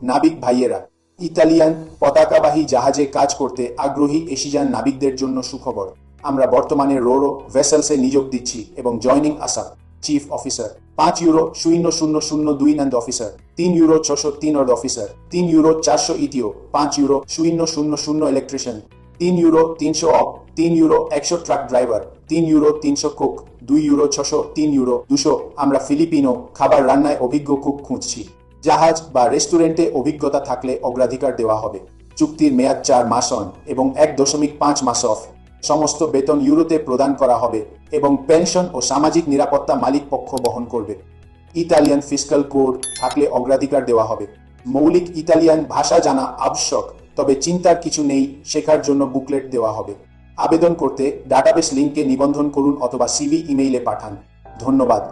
নাবিক ভাইয়েরা, ইতালিয়ান পতাকাবাহী জাহাজে কাজ করতে আগ্রহী এশিয়ান নাবিকদের জন্য সুখবর। আমরা বর্তমানে রোরো ভেসেলসে নিয়োগ দিচ্ছি এবং জয়নিং আসাম চিফ অফিসার €5 0002 ন্যান্ড অফিসার €3 603 অর্ড অফিসার €3 400 ইটিও €5 0000 ইলেকট্রিশিয়ান €3 300 অপ €3 100 ট্রাক ড্রাইভার €3 300 কুক €2 600 €3 200। আমরা ফিলিপিনো খাবার রান্নায় অভিজ্ঞ কুক খুঁজছি। জাহাজ বা রেস্টুরেন্টে অভিজ্ঞতা থাকলে অগ্রাধিকার দেওয়া হবে। চুক্তির মেয়াদ 4 মাস অন এবং 1.5 মাস অফ। সমস্ত বেতন ইউরোতে প্রদান করা হবে এবং পেনশন ও সামাজিক নিরাপত্তা মালিক পক্ষ বহন করবে। ইতালিয়ান ফিস্কাল কোড থাকলে অগ্রাধিকার দেওয়া হবে। মৌলিক ইতালিয়ান ভাষা জানা আবশ্যক, তবে চিন্তার কিছু নেই, শেখার জন্য বুকলেট দেওয়া হবে। আবেদন করতে ডাটাবেস লিঙ্কে নিবন্ধন করুন অথবা সিভি ইমেইলে পাঠান। ধন্যবাদ।